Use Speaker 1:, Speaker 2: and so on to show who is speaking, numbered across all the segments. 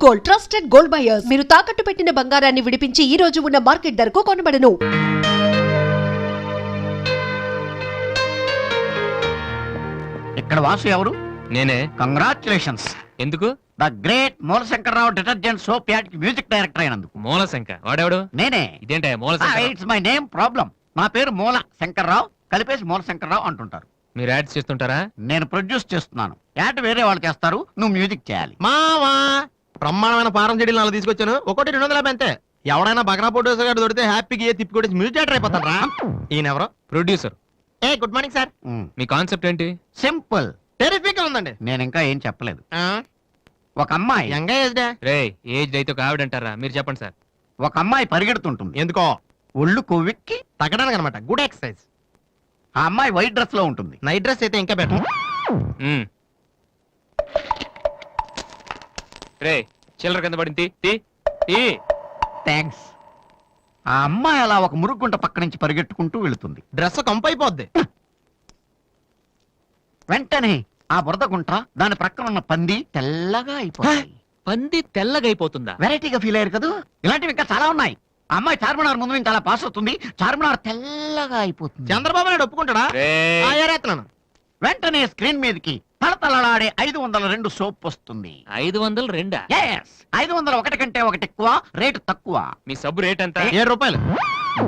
Speaker 1: Gold, trusted gold buyers. మీరు తాకట్టు పెట్టిన బంగారాన్ని విడిపించి ఈ రోజు ఉన్న మార్కెట్ ధరకు కొనబడను.
Speaker 2: ఇక్కడ వాసు ఎవరు?
Speaker 3: నేనే.
Speaker 2: కంగ్రాచులేషన్స్.
Speaker 3: ఎందుకు?
Speaker 2: The great Moolashankararao detergent soap ad కి మ్యూజిక్ డైరెక్టర్ అయినందుకు.
Speaker 3: మూలశంక వాడెవడు?
Speaker 2: నేనే.
Speaker 3: ఇదేంటే మూలశంక?
Speaker 2: It's my name problem. నా పేరు మూల శంకర్రావు, కలిపేసి మూలశంకర్రావు అంటుంటారు.
Speaker 3: మీరు యాడ్స్ చేస్తుంటారా?
Speaker 2: నేను ప్రొడ్యూస్ చేస్తున్నాను. యాడ్ వేరే వాళ్ళు చేస్తారు, నువ్వు మ్యూజిక్ చేయాలి.
Speaker 4: మావా బ్రహ్మాండమైన పారం చెడీలు నాలుగు తీసుకొచ్చాను. ఒకటి 250 అంతే. ఎవడైనా బగ్రా ప్రొడ్యూసర్ గారు దొరికితే హ్యాపీగా ఏ తిప్పి కొట్టేసి మ్యూజిక్ డైరెక్టర్ అయిపోతాడు రా. ఈయన ఎవరో
Speaker 3: producer.
Speaker 4: A good morning sir.
Speaker 3: Me concept ఏంటి?
Speaker 2: సింపుల్,
Speaker 4: టెరిఫిక్ ఉందండి.
Speaker 2: నేను ఇంకా ఏం చెప్పలేదు. ఒక అమ్మాయి
Speaker 4: యంగ్ ఏజ్
Speaker 3: రే ఏజ్ అయితే ఒక ఆవిడ అంటారా? మీరు చెప్పండి సార్.
Speaker 2: ఒక అమ్మాయి పరిగెడుతుంటుంది.
Speaker 4: ఎందుకో
Speaker 2: ఒళ్ళు కొవ్వెక్కి
Speaker 4: తగ్గడానికి అనమాట. Good exercise.
Speaker 2: ఆ అమ్మాయి వైట్ డ్రెస్ లో ఉంటుంది.
Speaker 4: నైట్ డ్రెస్ అయితే ఇంకా బెటర్.
Speaker 3: రే చిల్లర కింద పడింది.
Speaker 2: థ్యాంక్స్. ఆ అమ్మాయి అలా ఒక మురుగుంట పక్క నుంచి పరిగెట్టుకుంటూ వెళుతుంది.
Speaker 4: డ్రెస్ కంపు అయిపోద్ది.
Speaker 2: వెంటనే ఆ బురద గుంట, దాని ప్రక్కన ఉన్న పంది తెల్లగా అయిపోతుంది.
Speaker 3: పంది తెల్లగా అయిపోతుందా?
Speaker 2: వెరైటీగా ఫీల్ అయ్యారు కదా. ఇలాంటివి ఇంకా చాలా ఉన్నాయి. ఆ అమ్మాయి చార్మినార్ ముందు నుంచి అలా పాస్ అవుతుంది, చార్మినార్ తెల్లగా అయిపోతుంది.
Speaker 4: చంద్రబాబు నాయుడు ఒప్పుకుంటాడా?
Speaker 3: రేయ్.
Speaker 4: ఏరేస్తున్నాను.
Speaker 2: వెంటనే స్క్రీన్ మీదకి తళతళలాడే 502 సోప్ వస్తుంది.
Speaker 3: 502?
Speaker 2: Yes, 501 కంటే ఒకటి ఎక్కువ, రేటు తక్కువ.
Speaker 3: మీ సబ్బు రేట్ ఎంత?
Speaker 4: 7 రూపాయలు.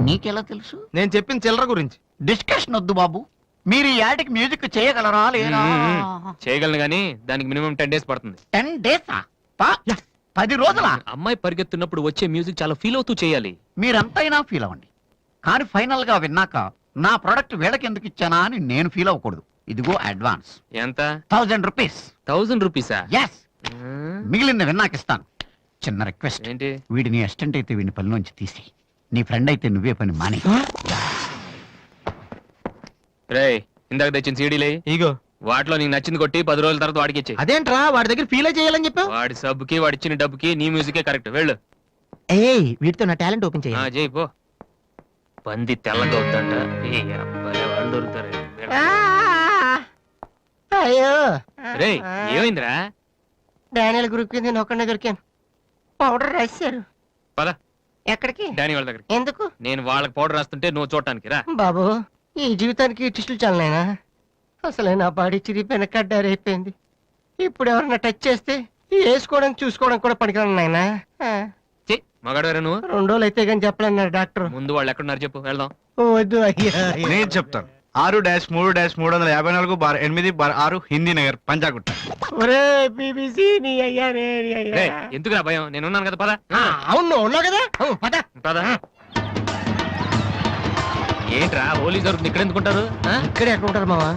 Speaker 2: నీకెలా తెలుసు?
Speaker 4: నేను చెప్పిన చిల్లర గురించి.
Speaker 2: డిస్కషన్ వద్దు బాబు. మీరు ఈ యాడ్కి మ్యూజిక్ చేయగలరా లేదా?
Speaker 3: చేయగలను గానీ దానికి మినిమం 10 days పడుతుంది.
Speaker 2: 10 days? 10 రోజుల?
Speaker 3: అమ్మాయి పరిగెత్తున్నప్పుడు వచ్చే మ్యూజిక్ చాలా ఫీల్ అవుతూ చేయాలి.
Speaker 2: మీరంతైనా ఫీల్ అవ్వండి, కానీ ఫైనల్ గా విన్నాక నా ప్రొడక్ట్ వీళ్ళకి ఎందుకు ఇచ్చానా అని నేను ఫీల్ అవ్వకూడదు. ఇదిగో అడ్వాన్స్.
Speaker 3: ఎంత?
Speaker 2: 1000 రూపీస్.
Speaker 3: 1000 రూపీసా?
Speaker 2: ఎస్. మిగిలింది విన్నాక ఇస్తాను. చిన్న రిక్వెస్ట్.
Speaker 3: ఏంటి?
Speaker 2: వీడిని అసిస్టెంట్ అయితే వీడిని పనిలోంచి తీసి, నీ ఫ్రెండ్ అయితే నువ్వే పని మాని.
Speaker 3: రే ఇందాక తెచ్చిన సీడీలే
Speaker 4: ఇగో
Speaker 3: వాటిలో నీకు నచ్చింది కొట్టి 10 రోజుల తర్వాత వాడికి ఇచ్చే.
Speaker 4: అదేంట్రా వాడి దగ్గర ఫీల్ చేయాలని చెప్పావు?
Speaker 3: వాడి సబ్బుకి వాడిచ్చిన డబ్బుకి నీ మ్యూజికే కరెక్ట్. వెళ్ళు.
Speaker 4: ఏయ్ వీటితో నా టాలెంట్ ఓపెన్ చేయి.
Speaker 3: చేయి పో. పంది తెల్లగా అవుతుంట. వాళ్ళు దొరుకుతారు.
Speaker 4: అయ్యో
Speaker 3: రే ఏమైందిరా?
Speaker 4: డానియల్ గ్రూప్ కింద నేను ఒక్కడే దొరికాను. పౌడర్ రాశారు.
Speaker 3: పద
Speaker 4: ఎక్కడికి?
Speaker 3: డానీ వాళ్ళ దగ్గరికి.
Speaker 4: ఎందుకు?
Speaker 3: నేను వాళ్ళకి పౌడర్ రాస్తుంటే నువ్వు చూడటానికి రా.
Speaker 4: బాబు ఈ జీవితానికి టిస్టులు చాలనైనా. అసలే నా బాడీ చిరిగిపోయిన కడ్డారైపోయింది. ఇప్పుడు ఎవరన్నా టచ్ చేస్తే వేసుకోవడానికి చూసుకోవడానికి కూడా పనికిరాను నాయనా.
Speaker 3: మగాడవరా నువ్వు?
Speaker 4: 2 రోజులు అయితే కానీ చెప్పలేన్నారు డాక్టర్.
Speaker 3: ముందు వాళ్ళు ఎక్కడున్నారు చెప్పు, వెళ్దాం.
Speaker 4: వద్దు అయ్యా.
Speaker 5: నేను చెప్తాను. 6-3-350-8/6 హిందీ నగర్, పంజాగుట్ట.
Speaker 4: ఒరే బీబీసీ నీ అయ్యా నీ అయ్యా.
Speaker 3: రేయ్, ఎందుకురా భయం? నేను ఉన్నాను కదా. పద.
Speaker 4: అవును ఉన్నావు కదా. పద
Speaker 3: పద. ఏంట్రా హోలీ జరుగుతుంది ఇక్కడ ఎందుకుంటారు?
Speaker 4: ఇక్కడే ఎక్కడ ఉంటారు మావా?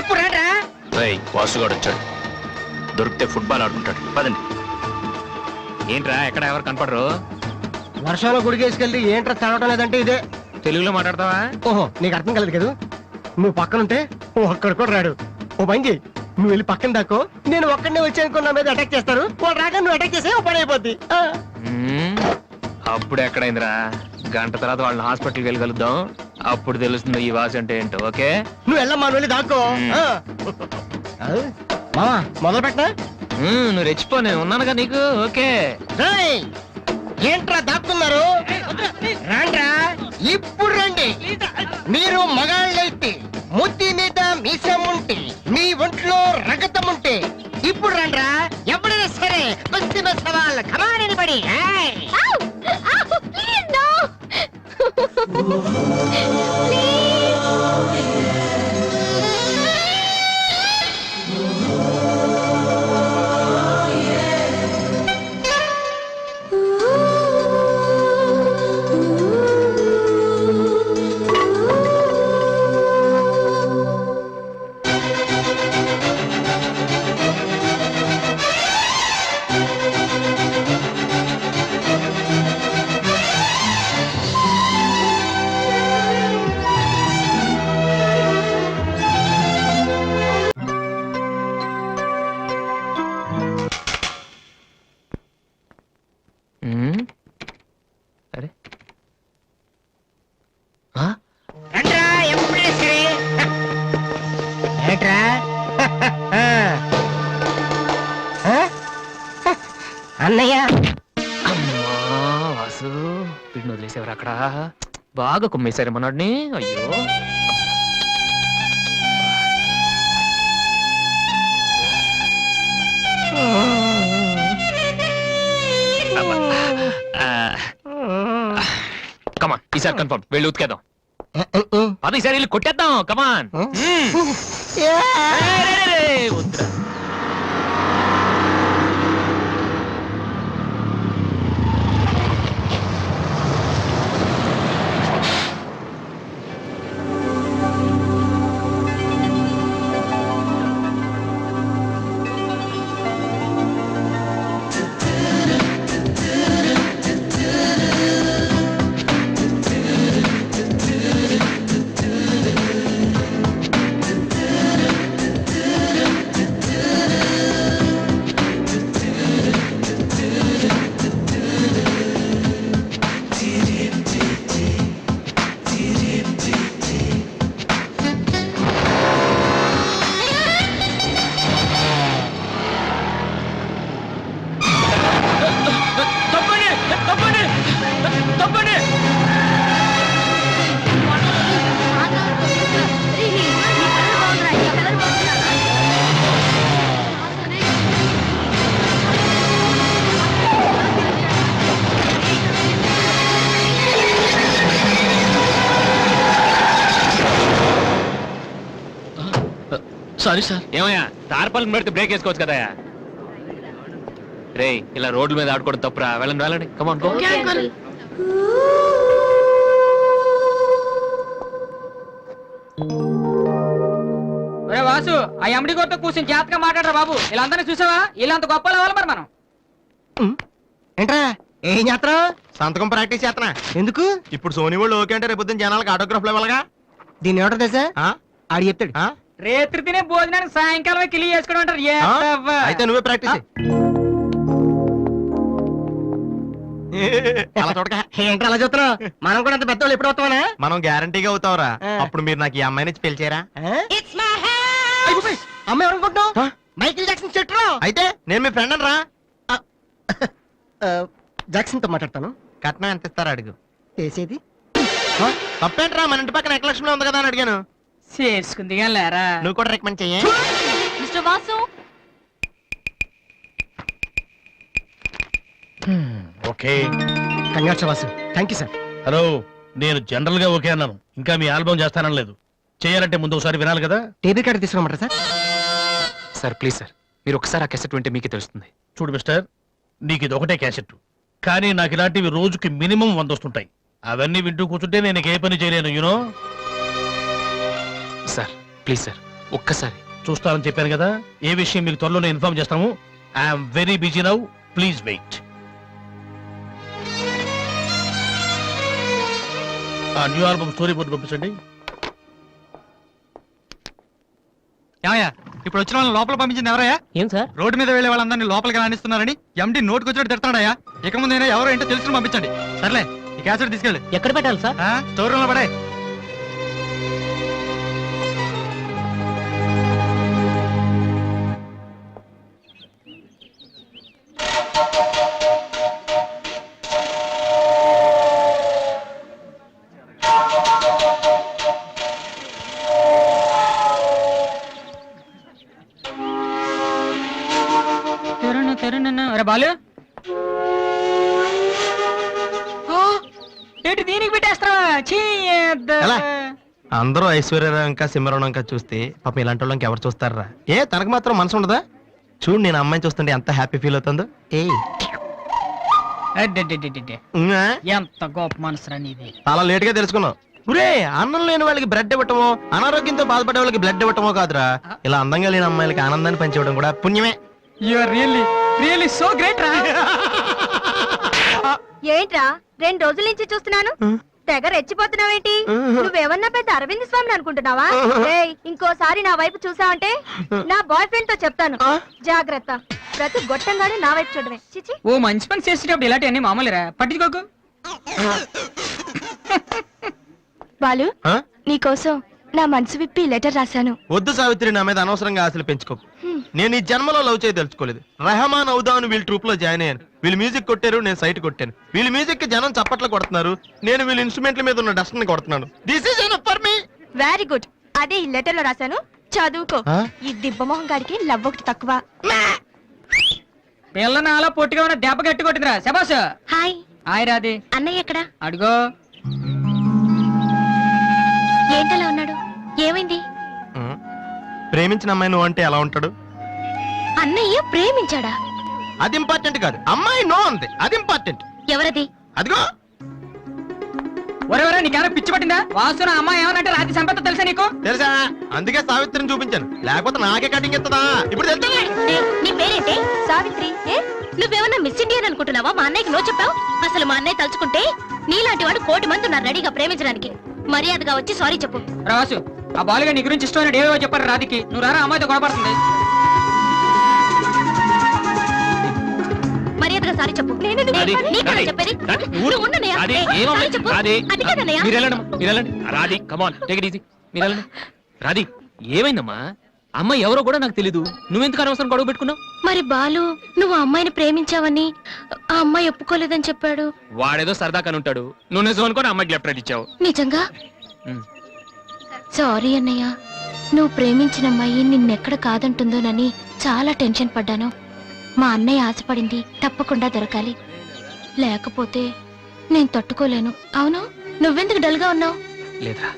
Speaker 4: ఇప్పుడు రా.
Speaker 3: వాసుగాడు వచ్చాడు. దొరికితే ఫుట్బాల్ ఆడుకుంటాడు. పదండి. ఏంట్రా ఎక్కడ ఎవరు కనపడరు?
Speaker 4: వర్షంలో గుడికేసుకెళ్ళి ఏంట్రా చదవటం లేదంటే ఇదే.
Speaker 3: తెలుగులో మాట్లాడతావా?
Speaker 4: ఓహో నీకు అర్థం కలదు కదా. నువ్వు పక్కనుంటే ఒక్కడ కూడా రాడు. ఓ పని చేయి, నువ్వు వెళ్ళి పక్కన దాకో. నేను ఒక్కడనే వచ్చానుకో నా మీద అటాక్ చేస్తారు. వాళ్ళు రాగా నువ్వు అటాక్ చేసే పని అయిపోద్ది.
Speaker 3: అప్పుడు ఎక్కడైందిరా? గంట తర్వాత వాళ్ళని హాస్పిటల్కి వెళ్ళి కలుద్దాం. అప్పుడు తెలుస్తుంది ఈ వాసి అంటే ఏంటో. ఓకే
Speaker 4: నువ్వు వెళ్ళమ్మా, నువ్వు వెళ్ళి దాక్కో. మావా మొదలు పెట్టా.
Speaker 3: నువ్వు రెచ్చిపో, నేను ఉన్నానుగా నీకు. ఓకే
Speaker 4: ఏంట్రా దాక్కున్నారు? రండ్రా ఇప్పుడు రండి. మీరు మగాళ్ళైతే ముత్తి మీద మీసం ఉంటే, మీ ఒంట్లో రగతం ఉంటే ఇప్పుడు రండ్రా. ఎవరైనా సరే కుస్తీ సవాల్ కమాని పడి. అన్నయ్య
Speaker 6: అమ్మా వాసు వీడిని వదిలేసేవారు అక్కడ బాగా కుమ్మేశారు మనోడిని. అయ్యో కమాన్ ఈసారి కన్ఫర్మ్ వెళ్ళి ఉతికేద్దాం. అది ఈసారి వెళ్ళి కొట్టేద్దాం. కమాన్ వద్దురా.
Speaker 5: Sorry sir.
Speaker 6: ఏమయ్యా తార్పాలను పెడితే బ్రేక్ వేసుకోవచ్చు కదా. రే ఇలా రోడ్ల మీద ఆడుకోవడం తప్పురా. వెళ్ళండి కమాన్ గో.
Speaker 7: ఒరే వాసు ఆ ఎమ్డి కొట్టు కూర్చొని జాతగా మాట్లాడరా బాబు. వీళ్ళందరినీ చూసావా? వీళ్ళంత గొప్ప అవ్వాలి మరి మనం.
Speaker 4: ఏంట్రా ఏం చేస్తున్నావు? సంతకం ప్రాక్టీస్ చేస్తున్నా. ఎందుకు?
Speaker 5: ఇప్పుడు సోనీ వాళ్ళు ఓకే అంటే రేపు జనాలకు ఆటోగ్రాఫ్లు ఇవ్వాలగా.
Speaker 4: దీన్ని ఏమంటారు తెలుసా? ఆడు చెప్తాడు.
Speaker 7: రేత్రి తినే భోజనానికి సాయంకాలం కిలి చేసుకోవడం అంటారు. ఏ అవ్వ.
Speaker 5: అయితే నువ్వే ప్రాక్టీస్
Speaker 4: అలా చూడక ఏంట్రా అలా చూస్తున్నావు? మనం కూడా అంత పెద్దవాళ్ళు ఎప్పుడు అవుతామనా?
Speaker 5: మనం గ్యారంటీగా అవుతావురా. అప్పుడు మీరు నాకు ఈ అమ్మాయిని ఇచ్చి పెళ్లి చేయరా?
Speaker 4: అమ్మాయి ఎవరనుకుంటున్నావు? మైకిల్ జాక్సన్ చెట్టు.
Speaker 5: అయితే నేను మీ ఫ్రెండ్ అని రా.
Speaker 4: జాక్సన్ తో మాట్లాడతాను.
Speaker 5: కట్నం ఎంత ఇస్తారా అడుగు.
Speaker 4: చేసేది
Speaker 5: తప్పేంట్రా, మన ఇంటి పక్కన ఎక్కలక్ష్మి ఉంది కదా అని అడిగాను.
Speaker 7: చేసుకుంది కానీ లేరా.
Speaker 5: నువ్వు కూడా రికమెండ్ చెయ్యి.
Speaker 1: Mister Vasu
Speaker 8: okay.
Speaker 4: Congrats Vasu. Thank you sir.
Speaker 8: Hello, నేను జనరల్ గా ఓకే అన్నాను, ఇంకా మీ ఆల్బమ్ చేస్తానని లేదు. చేయాలంటే ముందు ఒకసారి వినాలి కదా.
Speaker 4: టేబుల్ కార్డు తీసుకురమ్మంటారా సార్?
Speaker 6: సార్ ప్లీజ్ సార్, మీరు ఒకసారి ఆ కెసెట్ వింటే మీకే తెలుస్తుంది.
Speaker 8: చూడు మిస్టర్, నీకు ఇది ఒకటే క్యాసెట్, కానీ నాకు ఇలాంటివి రోజుకి మినిమం 100 వస్తుంటాయి. అవన్నీ వింటూ కూర్చుంటే నేను ఏ పని చేయలేను. యూనో.
Speaker 6: సార్ ప్లీజ్ సార్ ఒక్కసారి.
Speaker 8: చూస్తానని చెప్పాను కదా. ఏ విషయం మీకు త్వరలోనే ఇన్ఫార్మ్ చేస్తాము. I'm very busy now, please wait. ఆ న్యూ ఆల్బమ్ స్టోరీ బోర్డు పంపించండి.
Speaker 5: ఏమయ్యా, ఇప్పుడు వచ్చిన వాళ్ళని లోపల పంపించింది ఎవరయ్యా?
Speaker 6: ఏం సార్?
Speaker 5: రోడ్డు మీద వెళ్ళే వాళ్ళందరినీ లోపలికి రాణిస్తున్నారని ఎండి నోటుకు వచ్చినట్టు తిడతాడయ్యా. ఇక ముందైనా ఎవరో ఏంటో తెలుసుకుని పంపించండి. సర్లే, ఈ క్యాసెట్ తీసుకెళ్ళి
Speaker 6: ఎక్కడ పెట్టాలి సార్?
Speaker 5: స్టోర్ రూమ్ లో పడే.
Speaker 7: అరే బాలు ఏంటి దీనికి పెట్టేస్తారా?
Speaker 5: ఎలా? అందరూ ఐశ్వర్యరావు ఇంకా సింహరావు ఇంకా చూస్తే పాపం ఇలాంటి వాళ్ళకి ఎవరు చూస్తారా? ఏ తనకు మాత్రం మనసు ఉండదా? చూడు, నేను అమ్మాయిని చూస్తుంటే ఎంత హ్యాపీ ఫీల్ అవుతుందో.
Speaker 7: ఎంత గొప్ప మనసురా నీది.
Speaker 5: చాలా లేట్ గా తెలుసుకున్నావు. ఒరే, అన్నం లేని వాళ్ళకి బ్రెడ్ ఇవ్వటమో, అనారోగ్యంతో బాధపడే వాళ్ళకి బ్లడ్ ఇవ్వటమో కాదురా, ఇలా అందంగా లేని అమ్మాయిలకి ఆనందాన్ని పంచివ్వడం కూడా పుణ్యమే.
Speaker 7: You are really so great రా.
Speaker 9: ఏంట్రా 2 రోజుల నుంచి చూస్తున్నాను, తెగ రెచ్చిపోతున్నావేంటి? నువ్వేమన్నా పెద్ద అరవింద్ స్వామిని అనుకుంటున్నావా? ఏయ్, ఇంకోసారి నా వైపు చూసావంటే నా బాయ్ ఫ్రెండ్ తో చెప్తాను. జాగ్రత్త. ప్రతి గొట్టంగానే నా వైపు చూడవే. చిచి.
Speaker 7: ఓ మంచి పని చేసేటప్పుడు ఇలాంటివన్నీ మామూలురా, పట్టించుకోకు.
Speaker 9: బాలు,
Speaker 5: ఆ?
Speaker 9: నీకోసం నా మనసు విప్పి లెటర్ రాశాను.
Speaker 5: వద్దు సావిత్రి, నా మీద అనవసరంగా ఆశలు పెంచుకోకు. నేను ఈ జన్మలో లవ్ చేయ తెలుసుకోలేదు. రెహమాన్ అవుదామని వీళ్ళ ట్రూప్ లో జాయిన్ అయ్యాను. వీళ్ళు మ్యూజిక్ కొట్టారు, నేను సైట్ కొట్టాను. వీళ్ళ మ్యూజిక్ కి జనం చప్పట్లు కొడుతున్నారు, నేను వీళ్ళ ఇన్స్ట్రుమెంట్ల మీద ఉన్న డస్ట్ ని కొడుతున్నాను. This is enough for me.
Speaker 9: Very good. అదే ఈ లెటర్ లో రాశాను, చదువుకో.
Speaker 5: ఆ?
Speaker 9: ఈ దిబ్బమోహం గాడికి లవ్ ఒకటి తక్కువ.
Speaker 7: పిల్ల నాలో పొట్టిగా ఉన్న దెబ్బ గట్టి కొట్టిందిరా శబాస్.
Speaker 9: హాయ్
Speaker 7: హాయ్ రాది.
Speaker 9: అన్నయ్య ఎక్కడ?
Speaker 7: అడుగో.
Speaker 9: ఏంటలా ఉన్నాడు? ఏమైంది?
Speaker 5: ప్రేమించిన అమ్మాయి నువ్వు అంటే ఎలా ఉంటాడు?
Speaker 9: అన్నయ్య ప్రేమించాడా?
Speaker 5: అది ఇంపార్టెంట్ కాదు, అమ్మాయి నో అంతే, అది ఇంపార్టెంట్.
Speaker 9: ఎవరది?
Speaker 5: అదిగో
Speaker 7: ఒరే నీకేమైనా పిచ్చి పట్టిందా? వాసు నా అమ్మాయి ఏమనంటే రాత్రి సంపద తెలుసా నీకు?
Speaker 5: తెలుసా? అందుకే సావిత్రిని చూపించాను, లేకపోతే నాకే కటింగ్ ఇస్తుందా? ఇప్పుడు తెలుసా?
Speaker 9: నీ పేరేంటి? సావిత్రి. నువ్వేమన్నా మిస్ ఇండియన్ అనుకుంటున్నావా? మా అన్నయ్యకి నో చెప్పావు. అసలు మా అన్నయ్య తలుచుకుంటే నీలాంటి వాడు 1,000,000 మంది ఉన్నారు రెడీగా ప్రేమించడానికి. మర్యాదగా వచ్చి సారీ చెప్పు.
Speaker 7: రాసు ఆ బాలుగా నీ గురించి ఇష్టమైన ఏవో చెప్పారు రాధికి. నువ్వు రారా, అమ్మాయితో గొడవపడుతుంది.
Speaker 9: మర్యాదగా సారీ చెప్పు.
Speaker 3: రాధి,
Speaker 9: నీకేనా
Speaker 3: రాధి,
Speaker 9: చెప్పేది?
Speaker 3: రాధి,
Speaker 9: నువ్వు ఉండనయ్యా.
Speaker 3: రాధి,
Speaker 9: సారీ చెప్పు.
Speaker 3: రాధి,
Speaker 9: అది కాదన్నయ్య.
Speaker 3: మీరు వెళ్ళండి, మీరు వెళ్ళండి. రాధి, కమాన్, టేక్ ఇట్ ఈజీ. మీరు వెళ్ళండి. రాధి, ఏమైందమ్మా? అమ్మాయి ఎవరో కూడా నాకు తెలీదు. నువ్వెందుకు అనవసరం గొడవ పెట్టుకున్నావు?
Speaker 9: మరి బాలు నువ్వు ఆ అమ్మాయిని ప్రేమించావని ఆ అమ్మాయి ఒప్పుకోలేదని చెప్పాడు.
Speaker 3: వాడేదో సరదా కని ఉంటాడు, నువ్వు నిజం అనుకోని అమ్మాయికి లెఫ్ట్ రైట్ ఇచ్చావు.
Speaker 9: నిజంగా?
Speaker 3: ఉమ్.
Speaker 9: సారీ అన్నయ్య. నువ్వు ప్రేమించిన అమ్మాయి నిన్నెక్కడ కాదంటుందోనని చాలా టెన్షన్ పడ్డాను. మా అన్నయ్య ఆశపడింది తప్పకుండా దొరకాలి, లేకపోతే నేను తట్టుకోలేను. అవును, నువ్వెందుకు డల్ గా ఉన్నావు?
Speaker 3: లేదురా,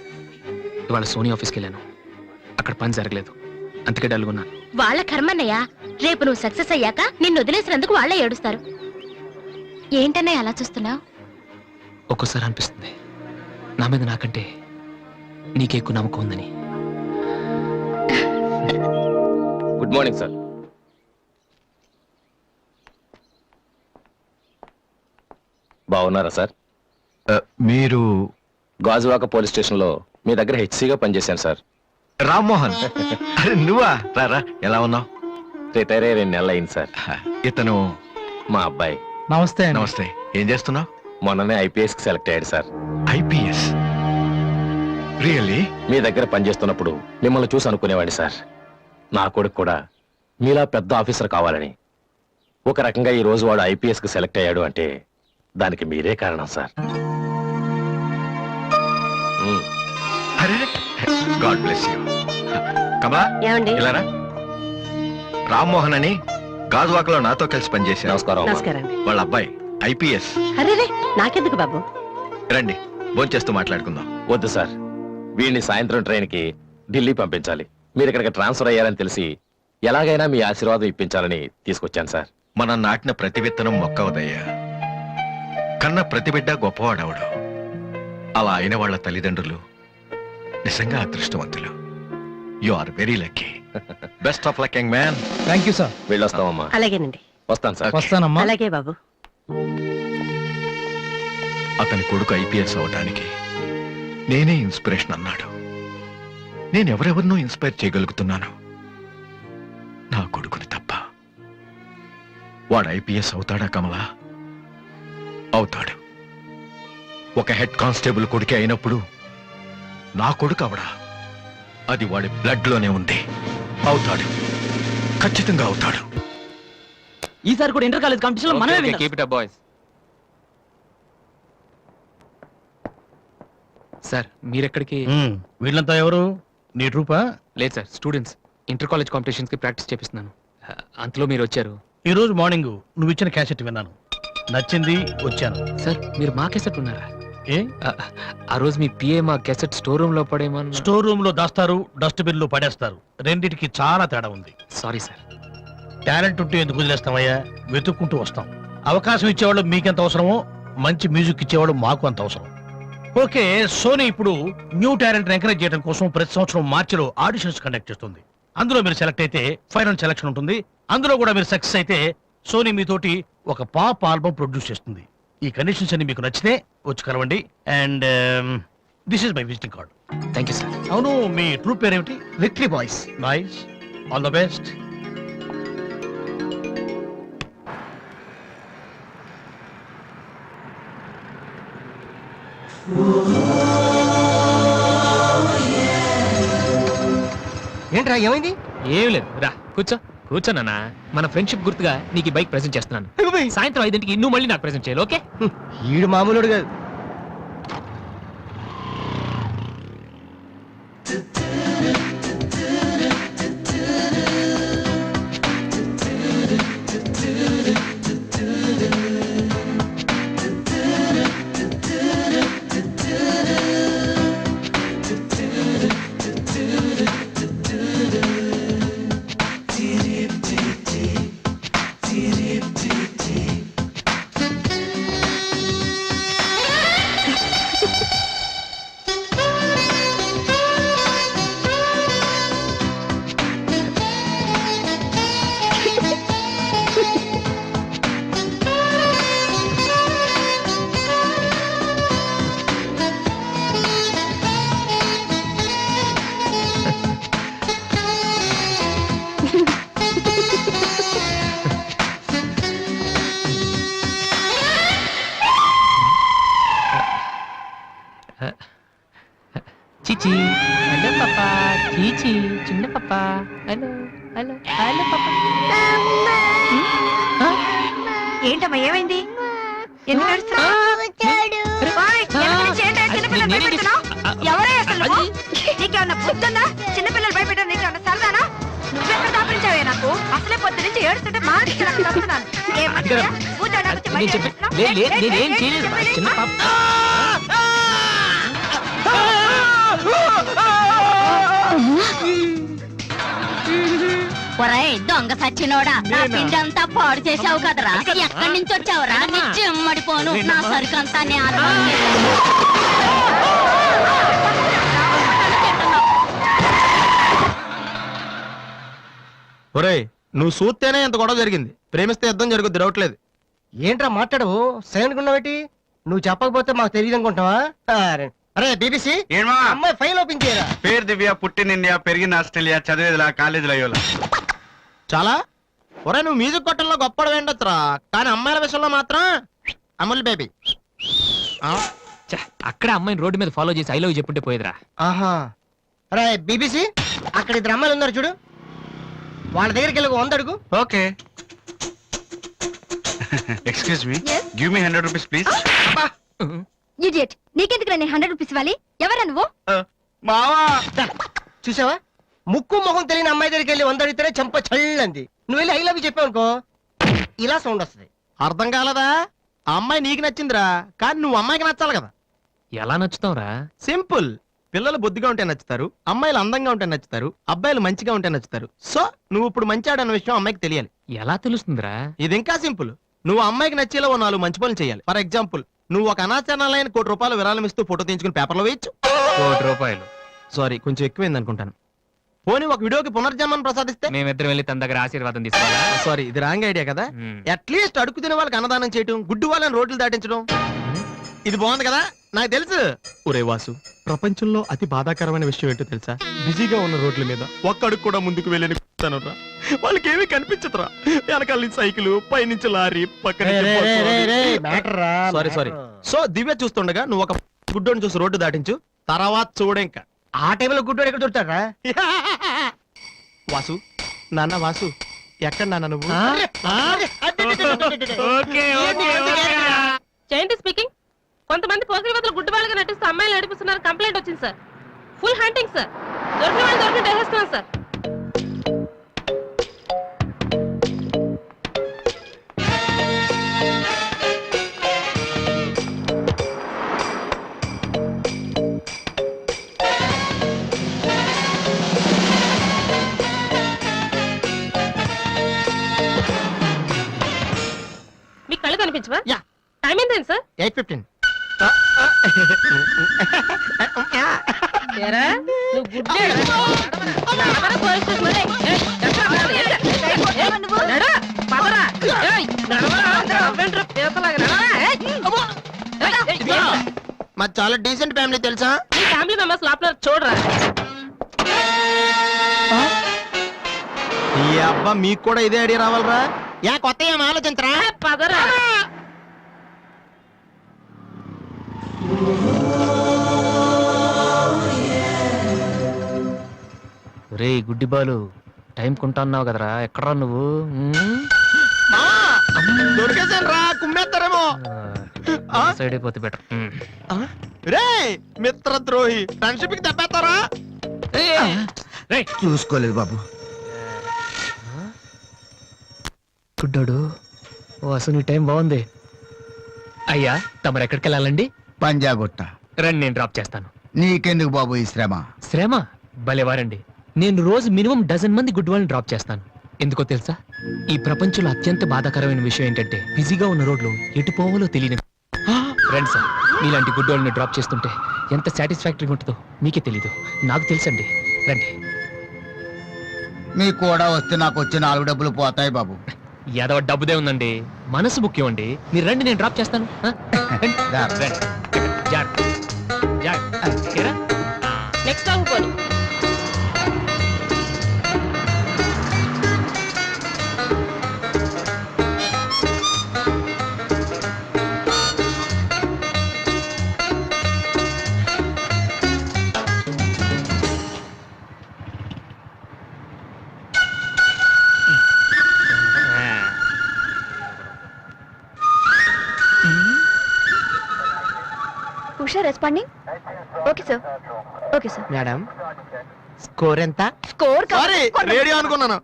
Speaker 3: ఇవాళ సోనీ ఆఫీస్కి వెళ్ళాను, అక్కడ పని జరగలేదు, అందుకే డల్గున్నా.
Speaker 9: వాళ్ళ కర్మన్నయ్య. రేపు నువ్వు సక్సెస్ అయ్యాక నిన్ను వదిలేసినందుకు వాళ్ళే ఏడుస్తారు. ఏంటన్నయ్య అలా చూస్తున్నావు?
Speaker 3: ఒక్కోసారి అనిపిస్తుంది నా మీద నాకంటే నీకే ఎక్కువ నమ్మకం ఉందని.
Speaker 6: Good morning sir. బాగున్నారా సార్?
Speaker 10: మీరు
Speaker 6: గాజువాక పోలీస్ స్టేషన్ లో మీ దగ్గర హెచ్సిగా పనిచేశాను సార్.
Speaker 10: రామ్మోహన్? అరే నువ్వా? రారా, ఎలా ఉన్నావు?
Speaker 6: రిటైర్ అయ్యి 2 నెలలు అయింది సార్.
Speaker 10: ఇతను
Speaker 6: మా అబ్బాయి.
Speaker 5: నమస్తే.
Speaker 10: నమస్తే. ఏం చేస్తున్నావు?
Speaker 6: మొన్ననే ఐపీఎస్ కి సెలెక్ట్ అయ్యాడు సార్.
Speaker 10: ఐపీఎస్? రియల్లీ?
Speaker 6: మీ దగ్గర పనిచేస్తున్నప్పుడు మిమ్మల్ని చూసి అనుకునేవాడిని సార్, నా కొడుకు కూడా మీలా పెద్ద ఆఫీసర్ కావాలని. ఒక రకంగా ఈ రోజు వాడు ఐపీఎస్ కి సెలెక్ట్ అయ్యాడు అంటే దానికి మీరే కారణం సార్.
Speaker 10: అరే గాడ్ బ్లెస్ యూ. కమలా, ఇలారా. రామ్మోహన్ అని గాజువాకలో నాతో కలిసి పనిచేశారు.
Speaker 6: నమస్కారం.
Speaker 10: వాళ్ళ అబ్బాయి ఐపీఎస్.
Speaker 9: అరే నాకెందుకు బాబు?
Speaker 10: రండి, భోంచేస్తూ మాట్లాడుకుందాం.
Speaker 6: వద్దు సార్, వీడిని సాయంత్రం ట్రైన్ కి ఢిల్లీ పంపించాలి. మీరు ఇక్కడికి ట్రాన్స్ఫర్ అయ్యారని తెలిసి ఎలాగైనా మీ ఆశీర్వాదం ఇప్పించాలని తీసుకొచ్చాను సార్.
Speaker 10: మనం నాటిన ప్రతి విత్తనం మొక్కవదయ్యా. కన్న ప్రతి బిడ్డ గొప్పవాడవడు. అలా అయిన వాళ్ళ తల్లిదండ్రులు నిజంగా అదృష్టవంతులు. You are very lucky. Best of luck young man.
Speaker 5: Thank you sir.
Speaker 6: వెళ్ళొస్తామమ్మా.
Speaker 9: అలాగేనండి.
Speaker 6: వస్తాను సార్.
Speaker 5: వస్తానమ్మా.
Speaker 9: అలాగే బాబు.
Speaker 10: అతని కొడుకు ఐపీఎస్ అవడానికి నేనే ఇన్స్పిరేషన్ అన్నాడు. నేను ఎవరెవరినో ఇన్స్పైర్ చేయగలుగుతున్నాను, నా కొడుకుని తప్ప. వాడు ఐపీఎస్ అవుతాడా కమలా? అవుతాడు. ఒక హెడ్ కానిస్టేబుల్ కొడుకే అయినప్పుడు నా కొడుకు అవడా? అది వాడి బ్లడ్ లోనే ఉంది. అవుతాడు, ఖచ్చితంగా అవుతాడు.
Speaker 7: ఈసారి కూడా ఇంటర్ కాలేజ్ కాంపిటీషన్ లో మనమే విన్నాం.
Speaker 3: Keep it up boys. Sir మీరెక్కడికి?
Speaker 8: వీళ్ళంతా ఎవరు? నీ ట్రూపా?
Speaker 3: లేదు sir, students. Inter college competitions కి ప్రాక్టీస్ చేపిస్తున్నాను. అంతలో మీరు వచ్చారు.
Speaker 8: ఈ రోజు మార్నింగ్ నువ్వు ఇచ్చిన క్యాసెట్ విన్నాను, నచ్చింది, వచ్చాను.
Speaker 3: సార్ మీరు మా కెసెట్ ఉన్నారా?
Speaker 8: ఏ?
Speaker 3: ఆ రోజు మీ పిఏ మా కెసెట్ స్టోర్ రూమ్ లో పడేమన్నా.
Speaker 8: స్టోర్ రూమ్ లో దాస్తారు, డస్ట్బిన్ లో పడేస్తారు. రెండిటికి చాలా తేడా ఉంది.
Speaker 3: Sorry sir.
Speaker 8: టాలెంట్ ఉంటే ఎందుకు వదిలేస్తామయ్యా? వెతుక్కుంటూ వస్తాం. అవకాశం ఇచ్చేవాళ్ళు మీకెంత అవసరమో మంచి మ్యూజిక్ ఇచ్చేవాళ్ళు మాకు అంత అవసరం. ఓకే, సోనీ ఇప్పుడు న్యూ టాలెంట్ ఎంకరేజ్ చేయడం కోసం ప్రతి సంవత్సరం మార్చిలో ఆడిషన్స్ కండక్ట్ చేస్తుంది. అందులో మీరు సెలెక్ట్ అయితే ఫైనల్ సెలక్షన్ ఉంటుంది. అందులో కూడా మీరు సక్సెస్ అయితే సోనీ మీతోటి ఒక పాప్ ఆల్బమ్ ప్రొడ్యూస్ చేస్తుంది. ఈ కండిషన్స్ అన్ని మీకు నచ్చితే వచ్చి కలవండి. And this is my visiting card.
Speaker 3: Thank you sir.
Speaker 8: అవును, మీ ట్రూప్ పేరేమిటి? Little boys. Nice, all the best.
Speaker 4: ఏంట్రా ఏమైంది?
Speaker 3: ఏం లేదు రా కూర్చో కూర్చో నాన్న. మన ఫ్రెండ్షిప్ గుర్తుగా నీకు ఈ బైక్ ప్రెజెంట్ చేస్తున్నాను. సాయంత్రం 5ంటికి నువ్వు మళ్ళీ నాకు ప్రెజెంట్ చేయాలి, ఓకే?
Speaker 4: ఈడు మామూలుడు కాదు.
Speaker 3: చీచి హలో పాపా, చీచి చిన్న పాపా, హలో హలో హలో పాపా.
Speaker 9: ఏంటమ్మా ఏమైంది? ఎందుకు ఏడుస్తున్నావ్? ఓయ్, ఎందుకు నుంచి ఏంటి చిన్నపిల్లలు భయపెడుతున్నావ్? ఎవరే అసలు నువ్వు? నీకేమన్నా బుద్ధుందా? చిన్నపిల్లలు భయపెట్టారు నీకేమన్నా సరదానా? నువ్వెక్కడ దాపించావే నాకు? అసలే పొద్దు నుంచి ఏడుస్తుంటే మా నాకు తప్పుతున్నాను.
Speaker 3: నేనేం చేయలేదు చిన్న పాప.
Speaker 9: ఒరేయ్ దొంగ సచ్చినోడా, నా పిండి అంతా పాడు చేసావు కదరా. ఎక్కడి నుంచి వచ్చావురా? నీ చెమ్మడిపోను, నా సరుకంతా
Speaker 5: ఒరేయ్ నువ్వు చూస్తేనే ఎంత గొడవ జరిగింది, ప్రేమిస్తే యుద్ధం జరుగుద్ది, డౌట్లేదు.
Speaker 4: ఏంట్రా మాట్లాడవు? సైలెంట్ ఉన్నావేటి? నువ్వు చెప్పకపోతే మాకు తెలియదు అనుకుంటావా? అరే బీబీసీ అమ్మాయి ఫైల్ ఓపెన్ చేయరా.
Speaker 11: పేరు దివ్య, పుట్టిన ఇండియా, పెరిగిన ఆస్ట్రేలియా, చదివేదిలా కాలేజీలో అయ్యోలా.
Speaker 5: చాలా ఒరే నువ్వు మ్యూజిక్ కొట్టంలో గొప్పడు వేండొచ్చురా, కానీ అమ్మాయిల విషయంలో మాత్రం అమూల్ బేబీ.
Speaker 3: అక్కడ అమ్మాయిని రోడ్డు మీద ఫాలో చేసి ఐ లవ్ చెప్పుంటే పోయేదిరా.
Speaker 4: ఆహా. అరే బీబీసీ అక్కడ ఇద్దరు అమ్మాయిలు ఉన్నారు చూడు, వాళ్ళ దగ్గరికి వెళ్ళి 100 అడుగు.
Speaker 11: Okay. Excuse me, give me 100 rupees please.
Speaker 9: Idiot, నీకెందుకు నేను 100 రూపీస్ ఇవ్వాలి? ఎవరా నువ్వు?
Speaker 11: మావా
Speaker 4: చూసావా, ముక్కు మొహం తెలియని అమ్మాయి దగ్గరికి వెళ్ళి 100 అడిగితేనే చెంప చల్లంది. నువ్వు వెళ్ళి ఐ లవ్ చెప్పావు అనుకో, ఇలా సౌండ్ వస్తుంది.
Speaker 5: అర్థం కాలదా? ఆ అమ్మాయి నీకు నచ్చిందిరా, కానీ నువ్వు అమ్మాయికి నచ్చాలి కదా.
Speaker 3: ఎలా నచ్చుతావురా?
Speaker 5: సింపుల్. పిల్లలు బుద్ధిగా ఉంటే నచ్చుతారు, అమ్మాయిలు అందంగా ఉంటే నచ్చుతారు, అబ్బాయిలు మంచిగా ఉంటే నచ్చుతారు. సో నువ్వు ఇప్పుడు మంచివాడన్న విషయం అమ్మాయికి తెలియాలి.
Speaker 3: ఎలా తెలుస్తుందిరా?
Speaker 5: ఇది ఇంకా సింపుల్. నువ్వు అమ్మాయికి నచ్చేలా 4 మంచి పనులు చేయాలి. ఫర్ ఎగ్జాంపుల్, నువ్వు ఒక అనాచరణలైన ₹1,00,00,000 విరాళం ఇస్తూ ఫోటో తీయించుకుని పేపర్లో వేయచ్చు.
Speaker 3: ₹1,00,00,000
Speaker 5: సారీ, కొంచెం ఎక్కువైంది అనుకుంటాను. పోనీ ఒక వీడియోకి పునర్జన్మను ప్రసాదిస్తే?
Speaker 3: మేమిద్దరం వెళ్ళి తన దగ్గర ఆశీర్వాదం తీసుకోవాలా?
Speaker 5: సారీ, ఇది రాంగ్ ఐడియా కదా. అట్లీస్ట్ అడుగు తినే వాళ్ళకి అన్నదానం చేయటం, గుడ్డు వాళ్ళని రోడ్లు దాటించడం, ఇది బాగుంది కదా. నాకు తెలుసు. ఒరే వాసు, ప్రపంచంలో అతి బాధాకరమైన విషయం ఏంటో తెలుసా? బిజీగా ఉన్న రోడ్ల మీద ఒక్క అడుగు కూడా ముందుకు వెళ్ళని వాళ్ళకి ఏమీ కనిపించదురా. వెనకాల నుంచి సైకిల్, పైనుంచి లారీ, పక్కన సారీ. సో దివ్య చూస్తుండగా నువ్వు ఒక గుడ్డోని చూసి రోడ్డు దాటించు, తర్వాత చూడ. ఇంకా
Speaker 4: ఆ టైంలో గుడ్డోడు ఎక్కడ దొరుకుతాడా?
Speaker 5: వాసు, నాన్న వాసు, ఎక్కడ నాన్న నువ్వు?
Speaker 12: జయంతి స్పీకింగ్. కొంతమంది పోకిరి వదలు గుడ్డు వాళ్ళగా నటిస్తూ అమ్మాయిలు నడిపిస్తున్నారు. కంప్లైంట్ వచ్చింది సార్. Full hunting sir. దొరికిన వాళ్ళు దొరికినట్టు వేసేస్తున్నాం సార్. మీకు కళ్ళు కనిపించవా? టైం ఏంటండి సార్?
Speaker 5: 8:15.
Speaker 12: ఏరా, నువ్వు గుడ్డేడా? నడవరా పోలీస్ స్టేషన్ రే. ఏయ్, ఎక్కడ పడాలి? నడు, పదరా. ఏయ్, నడవరా. అవ్వేంట్రా పీతలాగా నడవరా. ఏయ్, అమ్మో.
Speaker 5: మాది చాలా డీసెంట్ ఫ్యామిలీ తెలుసా?
Speaker 12: మీ ఫ్యామిలీ మెంబర్స్ లోపల చూడరా.
Speaker 5: ఈ అబ్బా మీకు కూడా ఇదే ఐడియా రావాలరా? కొత్త ఏం ఆలోచించరా?
Speaker 12: పదరా.
Speaker 3: రే గుడ్డి బాలు టైం కొంటున్నావు కదరా ఎక్కడా నువ్వు
Speaker 5: దొరికేసాను రా, కుమ్మేస్తారేమో.
Speaker 3: సైడ్ అయిపోతే బెటర్.
Speaker 5: రే మిత్రద్రోహి, ఫ్రెండ్షిప్ కి దెబ్బేస్తారా?
Speaker 2: చూసుకోలేదు బాబు.
Speaker 3: గుడ్డాడు ఓ అసలు నీ టైం బాగుంది. అయ్యా తమరు ఎక్కడికి వెళ్ళాలండి?
Speaker 2: పంజాగుట్ట.
Speaker 3: రండి నేను డ్రాప్ చేస్తాను.
Speaker 2: నీకెందుకు బాబు ఈ శ్రమ?
Speaker 3: శ్రమ భలేవారండి. నేను రోజు మినిమం డజన్ మంది గుడ్ వాళ్ళని డ్రాప్ చేస్తాను. ఎందుకో తెలుసా? ఈ ప్రపంచంలో అత్యంత బాధాకరమైన విషయం ఏంటంటే బిజీగా ఉన్న రోడ్లు ఎటు పోవాలో తెలియని. రండి సార్, మీలాంటి గుడ్ వాళ్ళని డ్రాప్ చేస్తుంటే ఎంత సాటిస్ఫాక్టరీగా ఉంటుందో మీకే తెలీదు, నాకు తెలుసండి. రండి.
Speaker 2: మీకు కూడా వస్తే నాకు వచ్చే 4 డబ్బులు పోతాయి బాబు.
Speaker 3: ఏదో డబ్బుదే ఉందండి, మనసు ముఖ్యం అండి. మీరు రండి, నేను డ్రాప్ చేస్తాను. రండి. జాగ్రత్త. జాగ్రత్త. ఏరా?
Speaker 12: నెక్స్ట్ స్టాప్ పోనీ.
Speaker 9: Usha responding. Okay sir. Okay sir.
Speaker 4: Madam score ఎంత?
Speaker 9: స్కోర్
Speaker 5: సారీ, రేడియో అనుకున్నాను.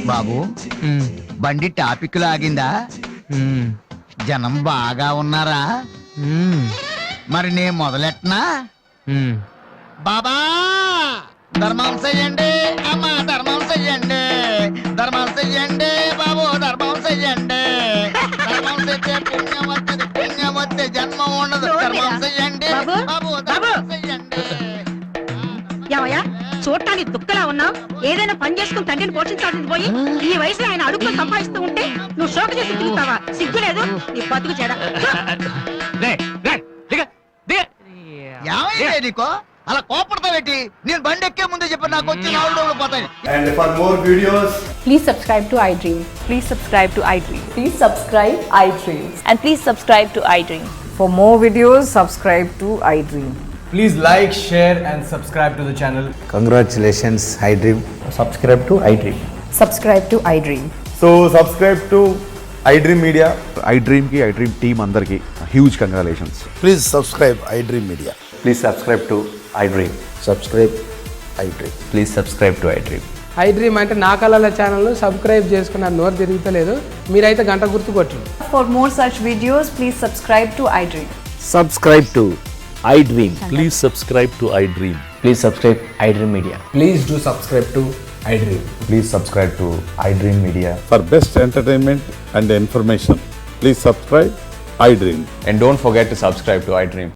Speaker 2: బాబు బండి టాపిక్ లాగిందా? జనం బాగా ఉన్నారా? మరి నేను మొదలెట్టనా? బాబా ధర్మం చెయ్యండి, అమ్మా ధర్మం చెయ్యండి, ధర్మం చెయ్యండి బాబు, ధర్మం చెయ్యండి. ధర్మం చేస్తే పుణ్యం వస్తుంది, పుణ్యం వస్తే జన్మ ఉండదు. ధర్మం చెయ్యండి బాబు, ధర్మం చెయ్యండి.
Speaker 12: ఏమయ్యా చూడటానికి దుఃఖలా ఉన్నావు? ఏదైనా పని చేసుకుని తండ్రిని పోషించాల్సింది పోయి ఈ వయసులో ఆయన అడుగులు సంపాదిస్తూ ఉంటే నువ్వు షోక చేసి తిరుగుతావా? సిగ్గు లేదు నీ బతుకు చెడ.
Speaker 2: ఏమైంది నీకో అలా కోపడతావేంటి? నేను బండి ఎక్కే ముందే చెప్పి నాకు వచ్చి 4 డబ్బులు పోతాయి.
Speaker 13: And for more videos,
Speaker 14: please subscribe to iDream. Please subscribe to iDream. Please subscribe iDream. And please subscribe to iDream. For more videos, subscribe to iDream.
Speaker 13: please like, share and subscribe to the channel.
Speaker 11: Congratulations, iDream.
Speaker 13: Subscribe to iDream.
Speaker 14: Subscribe to iDream.
Speaker 13: So subscribe to iDream Media.
Speaker 11: iDream ki iDream team andarki huge congratulations.
Speaker 13: Please subscribe iDream Media.
Speaker 11: Please subscribe to iDream.
Speaker 13: Subscribe iDream.
Speaker 11: Please subscribe to iDream.
Speaker 7: iDream అంటే నా కళల channel subscribe చేసుకున్న నోరు తిరుగుతలేదు. మీరైతే గంట గుర్తు కొట్టండి.
Speaker 14: For more such videos, please subscribe to iDream.
Speaker 6: Subscribe to iDream. Please subscribe to iDream.
Speaker 11: Please subscribe iDream Media.
Speaker 13: Please do subscribe to iDream.
Speaker 11: Please subscribe to iDream Media.
Speaker 13: For best entertainment and information, please subscribe iDream.
Speaker 11: And don't forget to subscribe to iDream.